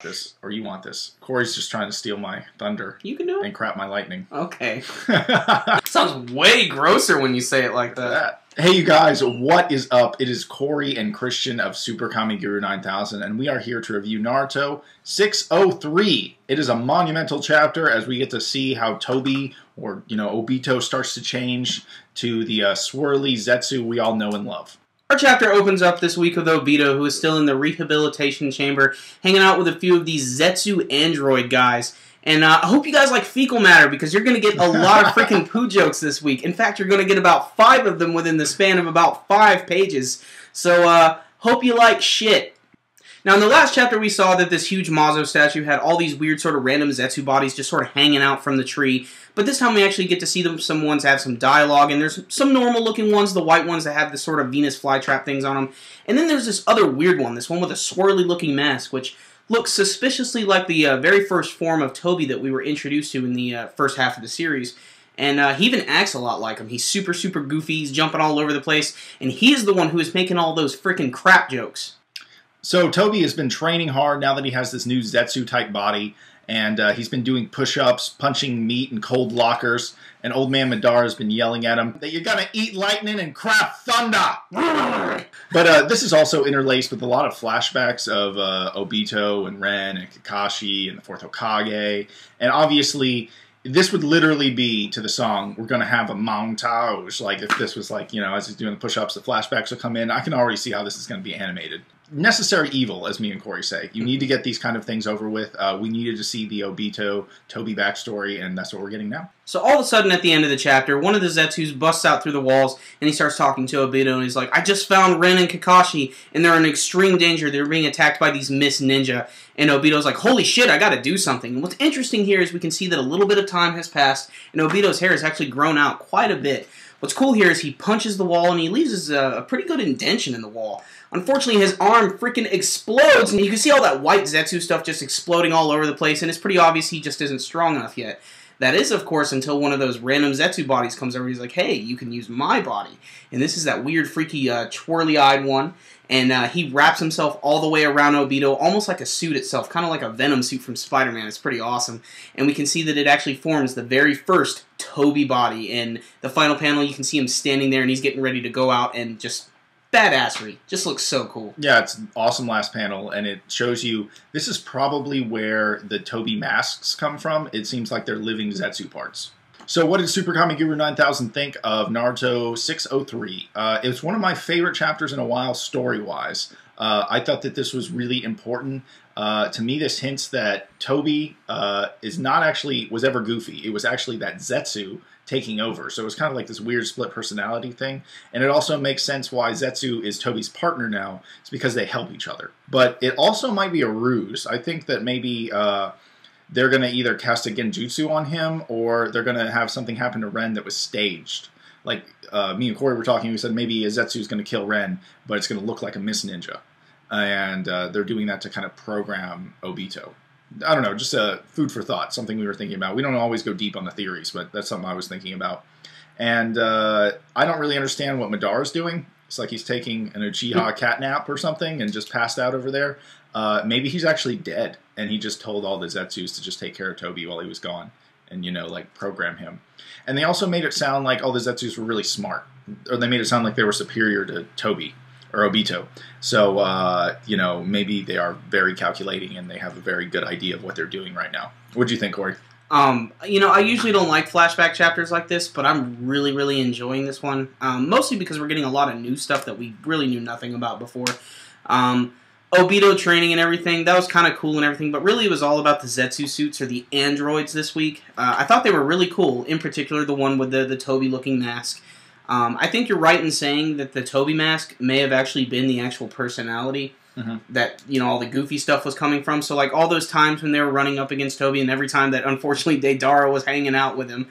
this, or you want this. Corey's just trying to steal my thunder. You can do it. And crap my lightning. Okay. Sounds way grosser when you say it like that. Hey, you guys, what is up? It is Corey and Christian of SuperKamiGuru9000, and we are here to review Naruto 603. It is a monumental chapter as we get to see how Tobi, or, Obito starts to change to the swirly Zetsu we all know and love. Our chapter opens up this week with Obito, who is still in the rehabilitation chamber, hanging out with a few of these Zetsu android guys. And I hope you guys like fecal matter, because you're going to get a lot of freaking poo jokes this week. In fact, you're going to get about 5 of them within the span of about 5 pages. So, hope you like shit. Now, in the last chapter, we saw that this huge Mazo statue had all these weird sort of random Zetsu bodies just sort of hanging out from the tree. But this time we actually get to see them. Some ones have some dialogue, and there's some normal-looking ones, the white ones that have this sort of Venus flytrap things on them. And then there's this other weird one, this one with a swirly-looking mask, which looks suspiciously like the very first form of Tobi that we were introduced to in the first half of the series. And he even acts a lot like him. He's super, super goofy, he's jumping all over the place, and he is the one who is making all those freaking crap jokes. So Tobi has been training hard now that he has this new Zetsu-type body, and he's been doing push-ups, punching meat in cold lockers, and Old Man Madara has been yelling at him that you're gonna eat lightning and crap thunder! But this is also interlaced with a lot of flashbacks of Obito and Ren and Kakashi and the 4th Hokage, and obviously this would literally be, to the song, we're going to have a montage. Like, if this was like, as he's doing the push-ups, the flashbacks will come in. I can already see how this is going to be animated. Necessary evil, as me and Corey say. You need to get these kind of things over with. We needed to see the Obito, Tobi backstory, and that's what we're getting now. So all of a sudden, at the end of the chapter, one of the Zetsus busts out through the walls, and he starts talking to Obito, and he's like, I just found Ren and Kakashi, and they're in extreme danger. They're being attacked by these Miss Ninja. And Obito's like, holy shit, I gotta do something. And what's interesting here is we can see that a little bit of time has passed, and Obito's hair has actually grown out quite a bit. What's cool here is he punches the wall, and he leaves a pretty good indentation in the wall. Unfortunately, his arm freaking explodes, and you can see all that white Zetsu stuff just exploding all over the place, and it's pretty obvious he just isn't strong enough yet. That is, of course, until one of those random Zetsu bodies comes over. He's like, hey, you can use my body. And this is that weird, freaky, twirly-eyed one. And he wraps himself all the way around Obito, almost like a suit itself, kind of like a Venom suit from Spider-Man. It's pretty awesome. And we can see that it actually forms the very first Tobi body. In the final panel, you can see him standing there, and he's getting ready to go out and just badassery. Just looks so cool. Yeah, it's an awesome last panel, and it shows you this is probably where the Tobi masks come from. It seems like they're living Zetsu parts. So what did SuperKamiGuru9000 think of Naruto 603? It was one of my favorite chapters in a while story-wise. I thought that this was really important. To me, this hints that Tobi was ever goofy. It was actually that Zetsu taking over. So it was kind of like this weird split personality thing. And it also makes sense why Zetsu is Tobi's partner now. It's because they help each other. But it also might be a ruse. I think that maybe they're going to either cast a genjutsu on him, or they're going to have something happen to Ren that was staged. Like me and Corey were talking, we said maybe Zetsu's going to kill Ren, but it's going to look like a Miss Ninja. And they're doing that to kind of program Obito. I don't know, just food for thought, something we were thinking about. We don't always go deep on the theories, but that's something I was thinking about. And I don't really understand what Madara's doing. It's like he's taking an Uchiha catnap or something and just passed out over there. Maybe he's actually dead, and he just told all the Zetsus to just take care of Tobi while he was gone and, like, program him. And they also made it sound like all the Zetsus were really smart. Or they made it sound like they were superior to Tobi or Obito. So, maybe they are very calculating and they have a very good idea of what they're doing right now. What do you think, Corey? I usually don't like flashback chapters like this, but I'm really, really enjoying this one. Mostly because we're getting a lot of new stuff that we really knew nothing about before. Obito training and everything, that was kind of cool and everything, but really it was all about the Zetsu suits, or the androids this week. I thought they were really cool, in particular the one with the Tobi-looking mask. I think you're right in saying that the Tobi mask may have actually been the actual personality that, all the goofy stuff was coming from. So, like, all those times when they were running up against Tobi, and every time that, unfortunately, Deidara was hanging out with him,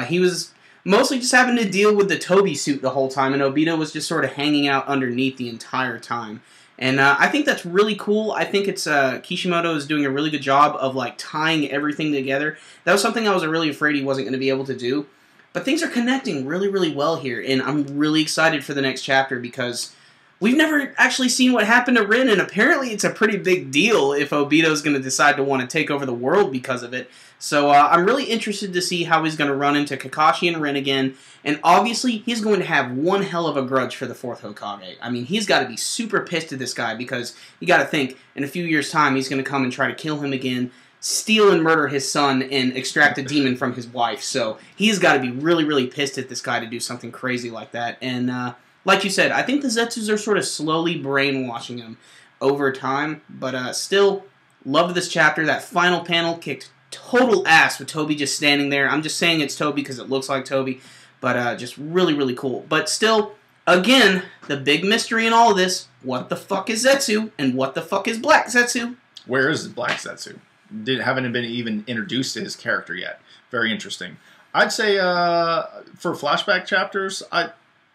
he was mostly just having to deal with the Tobi suit the whole time, and Obito was just sort of hanging out underneath the entire time. And I think that's really cool. I think it's Kishimoto is doing a really good job of, like, tying everything together. That was something I was really afraid he wasn't going to be able to do. But things are connecting really, really well here, and I'm really excited for the next chapter because we've never actually seen what happened to Rin, and apparently it's a pretty big deal if Obito's going to decide to want to take over the world because of it. So I'm really interested to see how he's going to run into Kakashi and Rin again, and obviously he's going to have one hell of a grudge for the 4th Hokage. I mean, he's got to be super pissed at this guy because you got to think, in a few years' time he's going to come and try to kill him again, steal and murder his son, and extract a demon from his wife. So he's got to be really, really pissed at this guy to do something crazy like that. And like you said, I think the Zetsus are sort of slowly brainwashing him over time, but still, loved this chapter. That final panel kicked total ass with Tobi just standing there. I'm just saying it's Tobi because it looks like Tobi, but just really, really cool. But still, again, the big mystery in all of this, what the fuck is Zetsu, and what the fuck is Black Zetsu? Where is Black Zetsu? Haven't been even introduced to his character yet. Very interesting. I'd say for flashback chapters,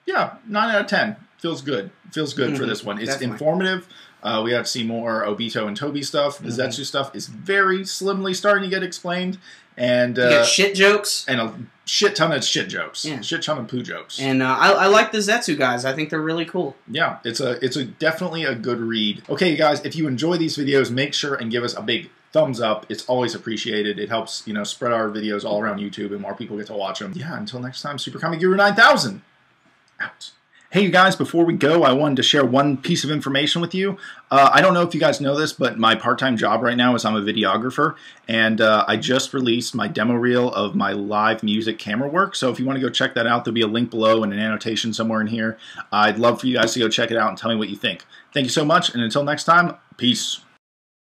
yeah, 9 out of 10. Feels good. Feels good for this one. It's Definitely. Informative. We have to see more Obito and Tobi stuff. The Zetsu stuff is very slimly starting to get explained. And you got shit jokes. And a shit ton of shit jokes. Yeah. Shit ton of poo jokes. And I like the Zetsu guys. I think they're really cool. Yeah, it's definitely a good read. Okay, you guys, if you enjoy these videos, make sure and give us a big thumbs up. It's always appreciated. It helps, spread our videos all around YouTube and more people get to watch them. Yeah, until next time, SuperKamiGuru9000 out. Hey, you guys, before we go, I wanted to share one piece of information with you. I don't know if you guys know this, but my part-time job right now is I'm a videographer, and I just released my demo reel of my live music camera work. So if you want to go check that out, there'll be a link below and an annotation somewhere in here. I'd love for you guys to go check it out and tell me what you think. Thank you so much, and until next time, peace.